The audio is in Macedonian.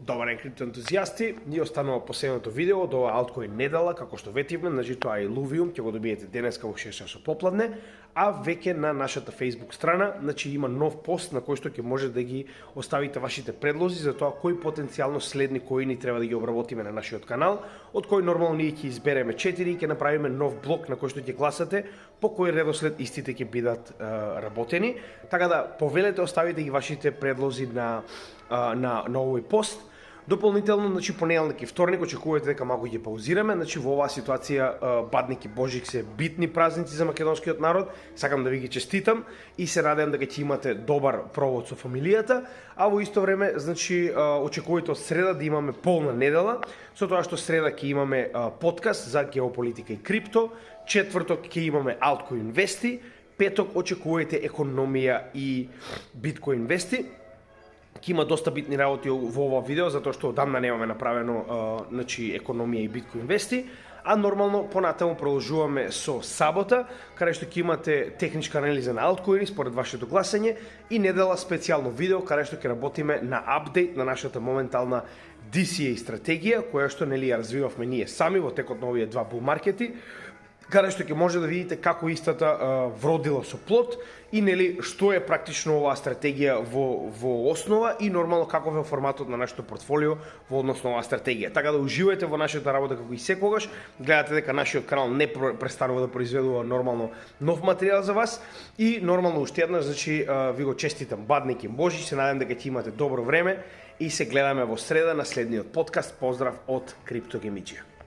Добар ден, криптоентузијасти. Ние останува последното видео од ова Altcoin недела, како што ветивме, значи тоа е Illuvium, ќе го добиете денеска во 6 часот попладне, а веќе на нашата Facebook страна, значи има нов пост на кој што ќе може да ги оставите вашите предлози за тоа кои потенцијално следни коини треба да ги обработиме на нашиот канал, од кој нормално ние ќе избереме 4 и ќе направиме нов блок на кој што ќе гласате по кој редослед истите ќе бидат работени. Така да повелете, оставите ги вашите предлози на овој пост. Дополнително, значи понеделник и вторник очекувате дека малку ќе паузираме, значи во оваа ситуација Бадник и Божик се битни празници за македонскиот народ. Сакам да ви ги честитам и се надевам дека ќе имате добар провод со фамилијата, а во исто време, значи очекувате од среда да имаме полна недела, со тоа што среда ќе имаме подкаст за геополитика и крипто, четврток ќе имаме Altcoin вести, петок очекувате економија и биткоин вести. Ќе има доста битни работи во ова видео, затоа што одамна немаме направено значи економија и биткоин вести, а нормално понатаму продолжуваме со сабота, каде што ќе имате техничка анализа на алткоини според вашето гласање и недела специјално видео каде што ќе работиме на апдейт на нашата моментална DCA стратегија, која што нели ја развивавме ние сами во текот на овие два бул маркети, каде што ќе може да видите како истата вродила со плод и нели што е практично оваа стратегија во основа и нормално каков е форматот на нашето портфолио во однос на оваа стратегија. Така да уживајте во нашата работа како и секогаш. Гледате дека нашиот канал не престанува да произведува нормално нов материјал за вас и нормално уште еднаш, значи ви го честитам Бадник и Божи, се надевам дека ќе имате добро време и се гледаме во среда на следниот подкаст. Поздрав од Криптогемиџија.